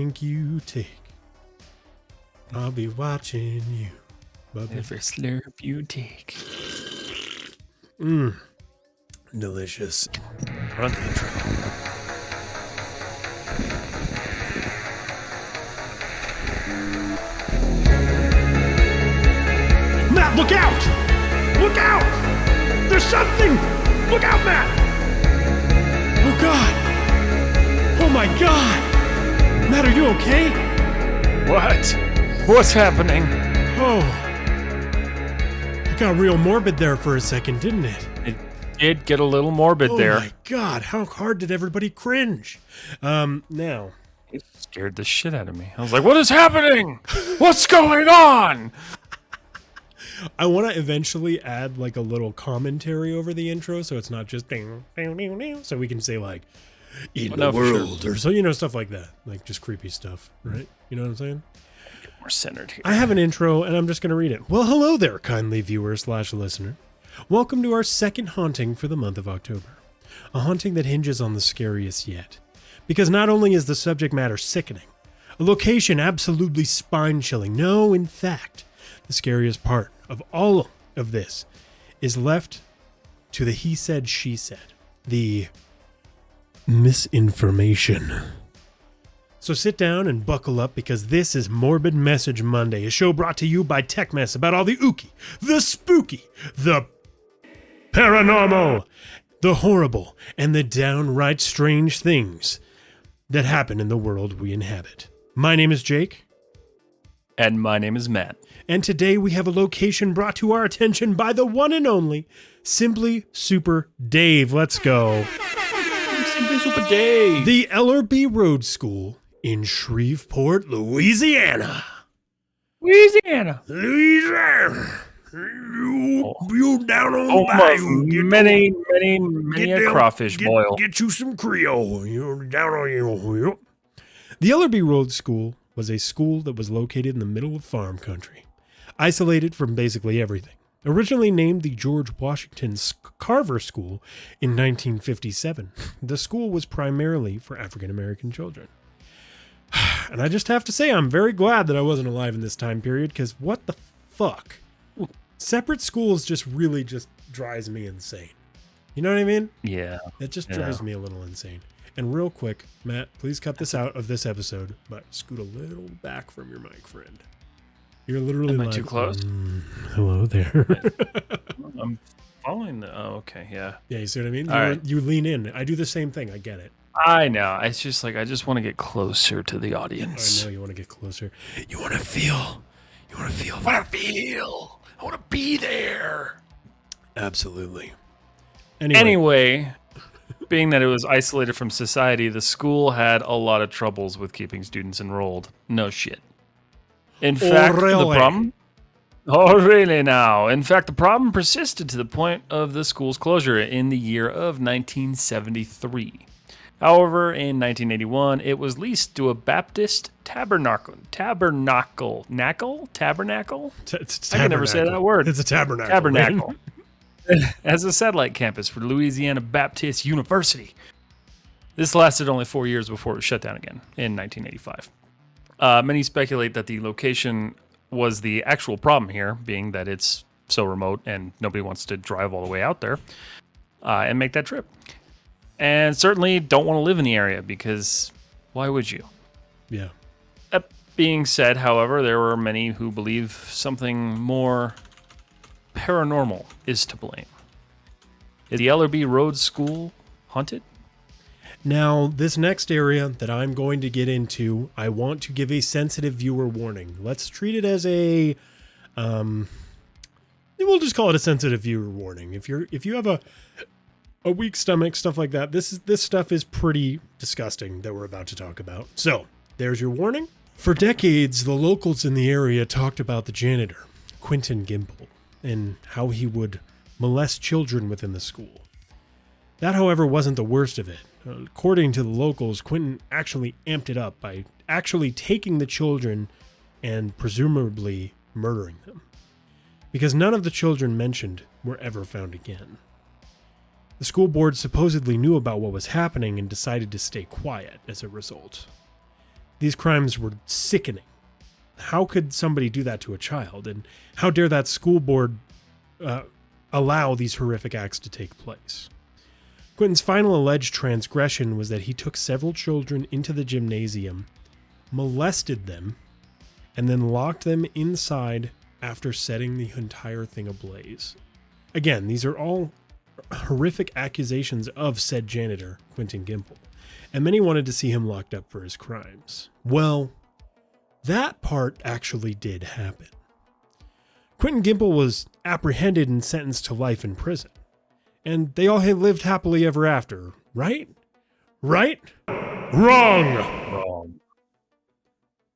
drink you take, I'll be watching you. Every slurp you take. Delicious. Run the intro. Matt, look out! Look out! There's something! Look out, Matt! Oh, God! Oh, my God! Matt, are you okay? What? What's happening? Oh. It got real morbid there for a second, didn't it? It did get a little morbid there. Oh, my God. How hard did everybody cringe? Now... It scared the shit out of me. I was like, what is happening? What's going on? I want to eventually add like a little commentary over the intro, so it's not just ding, ding, ding, ding, so we can say like in the world or so, stuff like that, like just creepy stuff, right? You know what I'm saying? Get more centered here. I have an intro, and I'm just going to read it. Well, hello there, kindly viewer/listener. Welcome to our second haunting for the month of October, a haunting that hinges on the scariest yet, because not only is the subject matter sickening, a location absolutely spine-chilling. No, in fact, the scariest part of all of this is left to the he said, she said, the misinformation. So sit down and buckle up, because this is Morbid Message Monday, a show brought to you by TechMess about all the ooky, the spooky, the paranormal, the horrible, and the downright strange things that happen in the world we inhabit. My name is Jake. And my name is Matt. And today we have a location brought to our attention by the one and only SimplySuperDave. Let's go. SimplySuperDave. The Ellerbe Road School in Shreveport, Louisiana. Louisiana. You down on the bayou. Many a crawfish boil. Get you some Creole. You're down on you. The Ellerbe Road School was a school that was located in the middle of farm country, isolated from basically everything. Originally named the George Washington Carver School in 1957, the school was primarily for African American children. And I just have to say, I'm very glad that I wasn't alive in this time period, because what the fuck? Separate schools just really just drives me insane. You know what I mean? Yeah. It just drives me a little insane. And real quick, Matt, please cut this out of this episode, but scoot a little back from your mic, friend. You're literally Am I like, too close? Hello there. I'm following the... Oh, okay, yeah. Yeah, you see what I mean? All right. You lean in. I do the same thing. I get it. I know. It's just like, I just want to get closer to the I audience. know you want to get closer. You want to feel. You want to feel. I want to feel. I want to be there. Absolutely. Anyway, being that it was isolated from society, the school had a lot of troubles with keeping students enrolled. No shit. In fact, the problem... Oh, really now? In fact, the problem persisted to the point of the school's closure in the year of 1973. However, in 1981, it was leased to a Baptist tabernacle. Tabernacle? I can never say that word. It's a tabernacle. Tabernacle. As a satellite campus for Louisiana Baptist University. This lasted only 4 years before it was shut down again in 1985. Many speculate that the location was the actual problem here, being that it's so remote and nobody wants to drive all the way out there and make that trip. And certainly don't want to live in the area, because why would you? Yeah. That being said, however, there were many who believe something more paranormal is to blame. Is the Ellerbe Road School haunted? Now, this next area that I'm going to get into, I want to give a sensitive viewer warning. Let's treat it as a, we'll just call it a sensitive viewer warning. If you have a weak stomach, stuff like that, this stuff is pretty disgusting that we're about to talk about. So, there's your warning. For decades, the locals in the area talked about the janitor, Quentin Gimple, and how he would molest children within the school. That, however, wasn't the worst of it. According to the locals, Quentin actually amped it up by actually taking the children and presumably murdering them, because none of the children mentioned were ever found again. The school board supposedly knew about what was happening and decided to stay quiet as a result. These crimes were sickening. How could somebody do that to a child? And how dare that school board allow these horrific acts to take place? Quentin's final alleged transgression was that he took several children into the gymnasium, molested them, and then locked them inside after setting the entire thing ablaze. Again, these are all horrific accusations of said janitor, Quentin Gimple, and many wanted to see him locked up for his crimes. Well, that part actually did happen. Quentin Gimple was apprehended and sentenced to life in prison. And they all had lived happily ever after, right? Right? Wrong!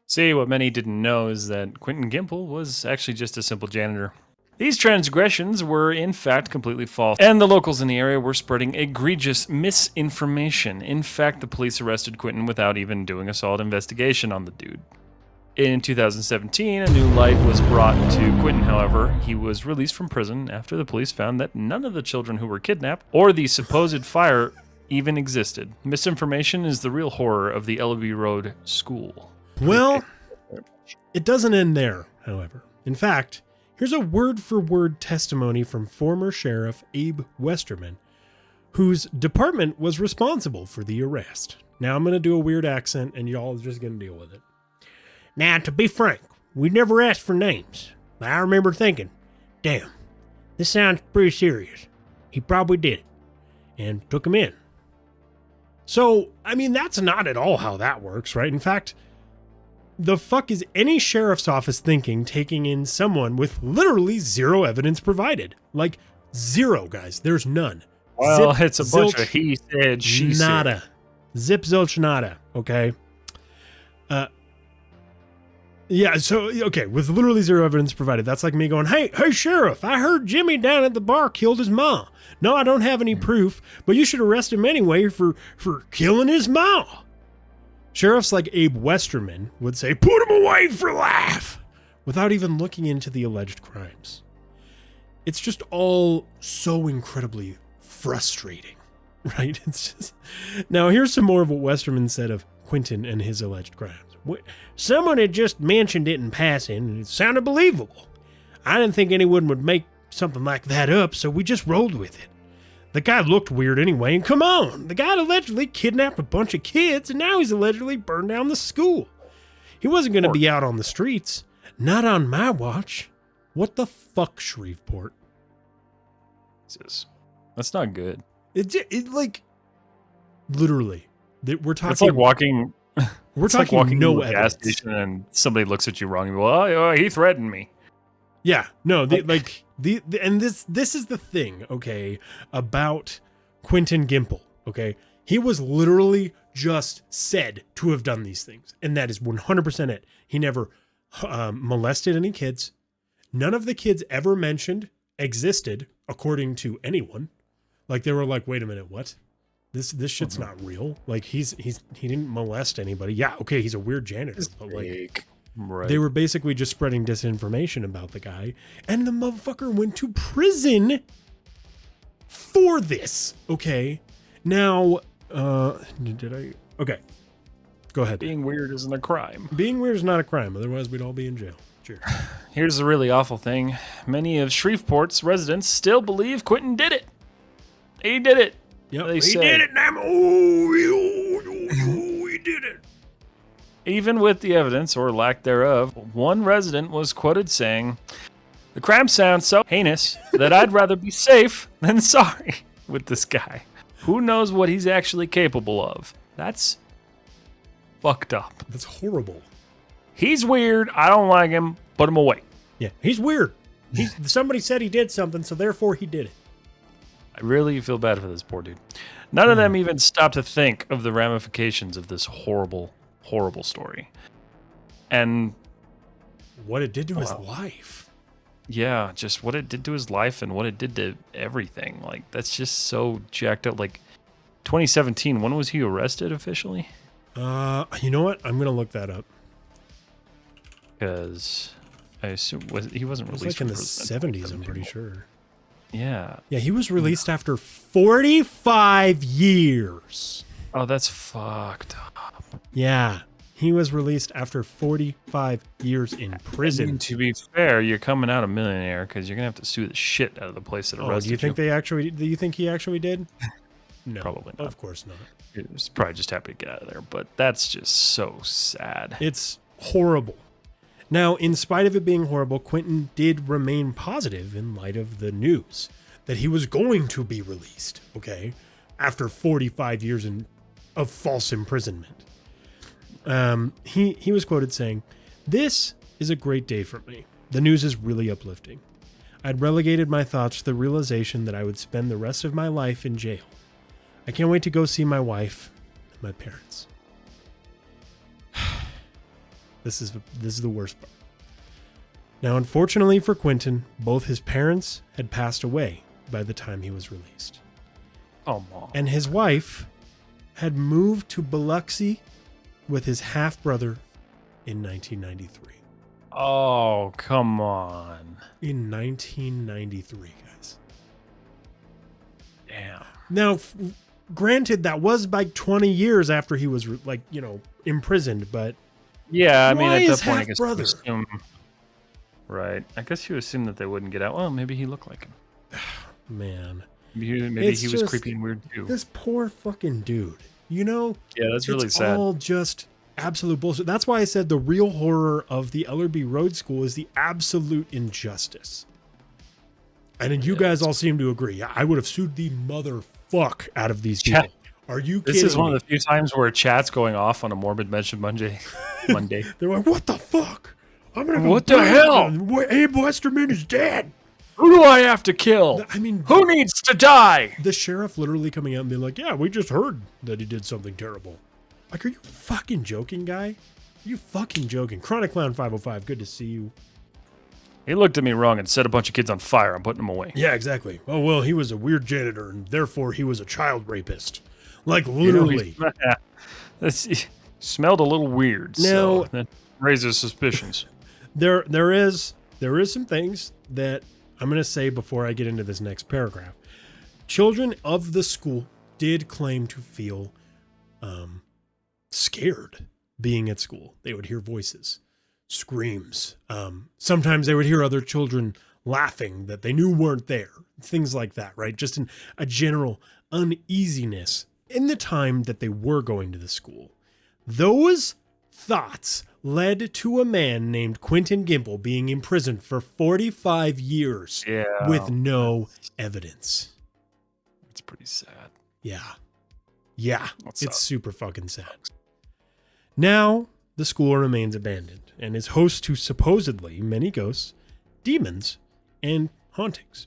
See, what many didn't know is that Quentin Gimple was actually just a simple janitor. These transgressions were in fact completely false, and the locals in the area were spreading egregious misinformation. In fact, the police arrested Quentin without even doing a solid investigation on the dude. In 2017, a new light was brought to Quentin, however. He was released from prison after the police found that none of the children who were kidnapped or the supposed fire even existed. Misinformation is the real horror of the Ellerbe Road school. Well, it doesn't end there, however. In fact, here's a word-for-word testimony from former Sheriff Abe Westerman, whose department was responsible for the arrest. Now, I'm going to do a weird accent, and y'all are just going to deal with it. Now, to be frank, we never asked for names. But I remember thinking, damn, this sounds pretty serious. He probably did it. And took him in. So, I mean, that's not at all how that works, right? In fact, the fuck is any sheriff's office thinking taking in someone with literally zero evidence provided? Like, zero, guys. There's none. Well, it's a bunch of he said, she nada. said. Zip, zilch, nada. Okay? Yeah, so, okay, with literally zero evidence provided, that's like me going, hey, Sheriff, I heard Jimmy down at the bar killed his ma. No, I don't have any proof, but you should arrest him anyway for killing his ma. Sheriffs like Abe Westerman would say, put him away for life, without even looking into the alleged crimes. It's just all so incredibly frustrating, right? It's just... Now, here's some more of what Westerman said of Quentin and his alleged crimes. Someone had just mentioned it in passing, and it sounded believable. I didn't think anyone would make something like that up, so we just rolled with it. The guy looked weird anyway, and come on, the guy allegedly kidnapped a bunch of kids, and now he's allegedly burned down the school. He wasn't going to be out on the streets. Not on my watch. What the fuck, Shreveport? That's not good. It like, literally, we're talking... It's like walking... We're talking like walking no to a gas evidence. station and somebody looks at you wrong and well, he threatened me. Yeah, no, and this is the thing, okay, about Quentin Gimple, okay? He was literally just said to have done these things, and that is 100% it. He never molested any kids. None of the kids ever mentioned existed, according to anyone. Like, they were like, wait a minute, what? This shit's not real. Like, he didn't molest anybody. Yeah, okay, he's a weird janitor, but like, right. They were basically just spreading disinformation about the guy, and the motherfucker went to prison for this. Okay, now, okay, go ahead. Being weird isn't a crime. Being weird is not a crime. Otherwise, we'd all be in jail. Cheers. Here's the really awful thing: many of Shreveport's residents still believe Quentin did it. He did it. Yep, he did it, damn. Oh, he did it. Even with the evidence, or lack thereof, one resident was quoted saying, "The crime sounds so heinous that I'd rather be safe than sorry with this guy. Who knows what he's actually capable of?" That's fucked up. That's horrible. He's weird. I don't like him. Put him away. Yeah, he's weird. Somebody said he did something, so therefore he did it. I really feel bad for this poor dude. None of them even stop to think of the ramifications of this horrible, horrible story. And what it did to his life. Yeah, just what it did to his life and what it did to everything. Like, that's just so jacked up. Like, 2017, when was he arrested officially? You know what? I'm going to look that up. Because I assume he wasn't released. Like in the 70s, I'm pretty sure. Yeah. Yeah, he was released after 45 years. Oh, that's fucked up. Yeah. He was released after 45 years in prison. I mean, to be fair, you're coming out a millionaire because you're gonna have to sue the shit out of the place that arrested you. Do you think he actually did? No, probably not. Of course not. He was probably just happy to get out of there, but that's just so sad. It's horrible. Now, in spite of it being horrible, Quentin did remain positive in light of the news that he was going to be released, okay, after 45 years of false imprisonment. He was quoted saying, "This is a great day for me. The news is really uplifting. I'd relegated my thoughts to the realization that I would spend the rest of my life in jail. I can't wait to go see my wife and my parents." This is the worst part. Now, unfortunately for Quentin, both his parents had passed away by the time he was released. Oh, Mom. And his wife had moved to Biloxi with his half-brother in 1993. Oh, come on. In 1993, guys. Damn. Now, granted, that was like 20 years after he was, imprisoned, but... Yeah, I mean, why at that is point, I guess you half-brother? assume... Right. I guess you assume that they wouldn't get out. Well, maybe he looked like him. Man. Maybe he was creepy and weird, too. This poor fucking dude. Yeah, that's really sad. It's all just absolute bullshit. That's why I said the real horror of the Ellerbe Road School is the absolute injustice. And then you guys all seem to agree. I would have sued the motherfuck out of these people. Are you kidding This is one me? of the few times where chat's going off on a Morbid Mention Monday. They're like, what the fuck? I'm gonna go What the hell? Abe Westerman is dead. Who do I have to kill? I mean, who needs to die? The sheriff literally coming out and being like, yeah, we just heard that he did something terrible. Like, are you fucking joking, guy? Are you fucking joking? Chronic Clown 505, good to see you. He looked at me wrong and set a bunch of kids on fire. I'm putting them away. Yeah, exactly. Oh, well, he was a weird janitor, and therefore he was a child rapist. Like, literally. He smelled a little weird, so that raises suspicions. There is some things that I'm going to say before I get into this next paragraph. Children of the school did claim to feel scared being at school. They would hear voices, screams. Sometimes they would hear other children laughing that they knew weren't there. Things like that, right? Just a general uneasiness in the time that they were going to the school. Those thoughts led to a man named Quentin Gimple being imprisoned for 45 years with no evidence. It's pretty sad. Yeah. It's super fucking sad. Now, the school remains abandoned and is host to supposedly many ghosts, demons, and hauntings,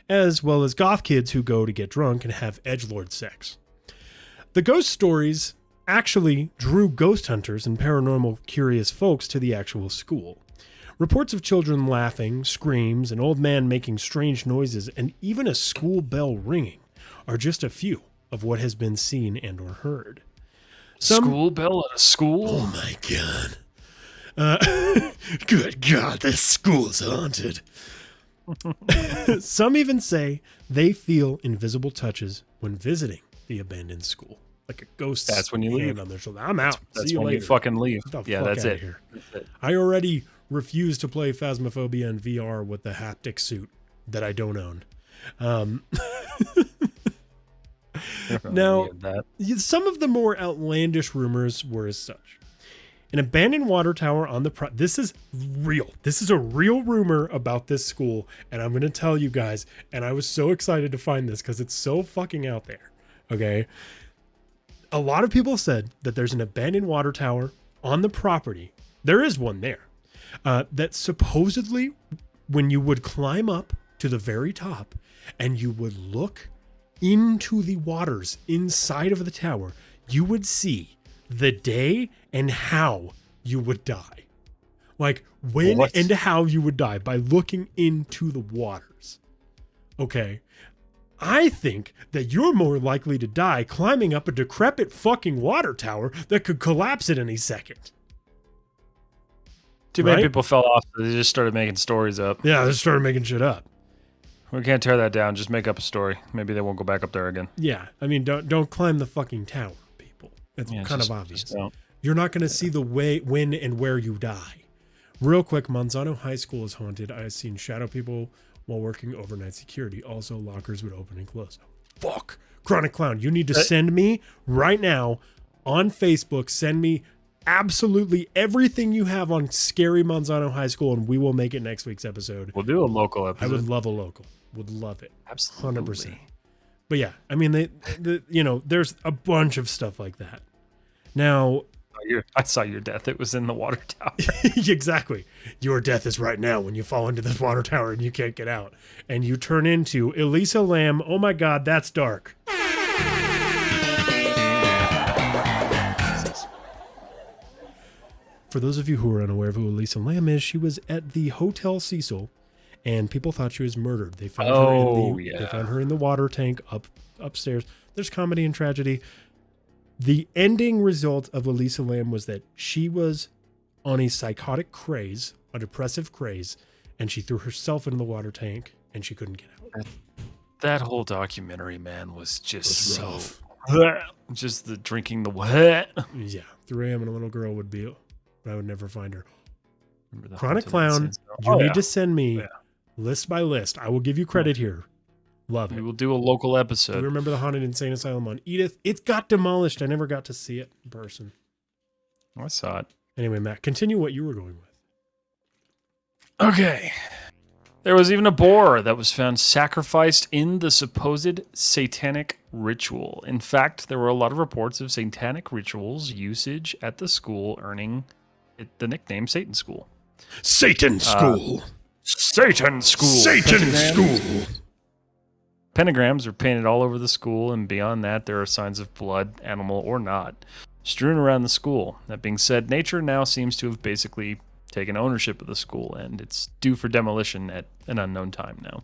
as well as goth kids who go to get drunk and have edgelord sex. The ghost stories actually drew ghost hunters and paranormal curious folks to the actual school. Reports of children laughing, screams, an old man making strange noises, and even a school bell ringing are just a few of what has been seen and or heard. School bell at a school? Oh my god. Good god, this school's haunted. Some even say they feel invisible touches when visiting the abandoned school. Like a ghost. That's when you leave. On their shoulder. I'm out. That's See you when later. you fucking leave. Yeah, that's it. That's it. I already refuse to play Phasmophobia in VR with the haptic suit that I don't own. Now, some of the more outlandish rumors were as such. An abandoned water tower on the this is real. This is a real rumor about this school, and I'm going to tell you guys, and I was so excited to find this because it's so fucking out there. Okay? A lot of people said that there's an abandoned water tower on the property. There is one there. That supposedly, when you would climb up to the very top and you would look into the waters inside of the tower, you would see the day and how you would die. Like when and how you would die by looking into the waters. Okay. I think that you're more likely to die climbing up a decrepit fucking water tower that could collapse at any second. Too many people fell off, so they just started making stories up. Yeah, they started making shit up. We can't tear that down. Just make up a story. Maybe they won't go back up there again. Yeah, I mean, don't climb the fucking tower, people. It's kind of obvious. You're not going to see the way, when, and where you die. Real quick, Monsanto High School is haunted. I have seen shadow people while working overnight security. Also, lockers would open and close. Fuck. Chronic Clown, you need to send me right now on Facebook. Send me absolutely everything you have on scary Monsanto High School, and we will make it next week's episode. We'll do a local episode. I would love a local. Would love it. Absolutely. 100%. But yeah, I mean, there's a bunch of stuff like that. Now, I saw your death. It was in the water tower. Exactly. Your death is right now when you fall into this water tower and you can't get out. And you turn into Elisa Lam. Oh my God, that's dark. For those of you who are unaware of who Elisa Lam is, she was at the Hotel Cecil, and people thought she was murdered. They found they found her in the water tank upstairs. There's comedy and tragedy. The ending result of Elisa Lam was that she was on a psychotic craze, a depressive craze, and she threw herself into the water tank, and she couldn't get out. That whole documentary, man, was just rough. Just the drinking the what? Yeah, 3 a.m. and a little girl would be, but I would never find her. Chronic Clown, you need to send me list by list. I will give you credit here. Love it. We will do a local episode. Do you remember the Haunted Insane Asylum on Edith? It got demolished. I never got to see it in person. I saw it. Anyway, Matt, continue what you were going with. Okay. There was even a boar that was found sacrificed in the supposed satanic ritual. In fact, there were a lot of reports of satanic rituals usage at the school, earning it the nickname Satan School. Satan School. Satan School. Satan School. Pentagrams are painted all over the school, and beyond that, there are signs of blood, animal or not, strewn around the school. That being said, nature now seems to have basically taken ownership of the school, and it's due for demolition at an unknown time now.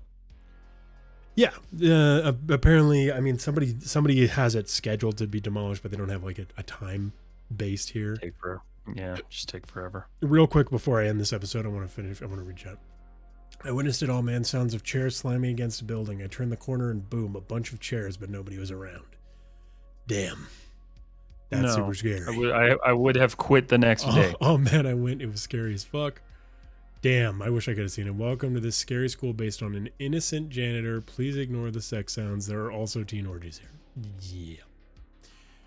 Yeah, apparently, I mean, somebody has it scheduled to be demolished, but they don't have like a time based here. Just take forever. Real quick before I end this episode, I want to read chat. I witnessed it all, man. Sounds of chairs slamming against a building. I turned the corner and boom, a bunch of chairs, but nobody was around. Damn. That's super scary. I would have quit the next day. Oh man, I went. It was scary as fuck. Damn, I wish I could have seen it. Welcome to this scary school based on an innocent janitor. Please ignore the sex sounds. There are also teen orgies here. Yeah.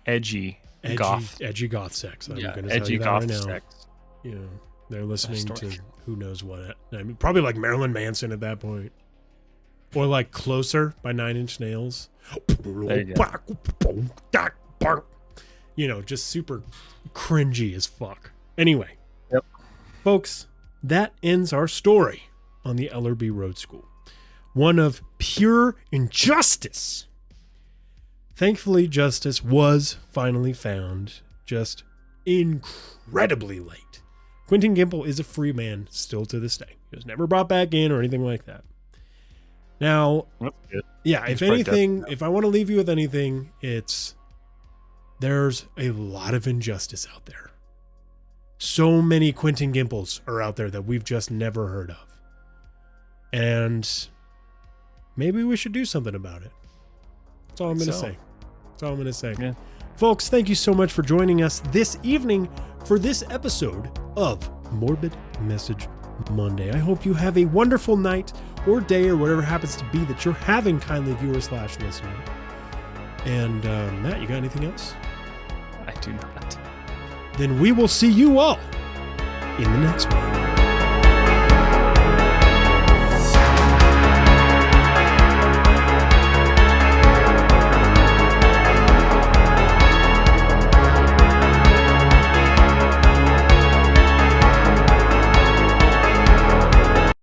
Edgy goth sex. I'm yeah, gonna edgy tell you that goth right now. sex. You know, they're listening to who knows what. I mean, probably like Marilyn Manson at that point. Or like Closer by 9 Inch Nails. You know, just super cringy as fuck. Anyway. Yep. Folks, that ends our story on the Ellerbe Road School. One of pure injustice. Thankfully, justice was finally found, just incredibly late. Quentin Gimple is a free man still to this day. He was never brought back in or anything like that. Now, yeah, if anything, if I want to leave you with anything, it's there's a lot of injustice out there. So many Quentin Gimples are out there that we've just never heard of. And maybe we should do something about it. That's all I'm going to say. That's all I'm going to say. Yeah. Folks, thank you so much for joining us this evening for this episode of Morbid Message Monday. I hope you have a wonderful night or day or whatever happens to be that you're having, kindly viewer/listener. And Matt, you got anything else? I do not. Then we will see you all in the next one.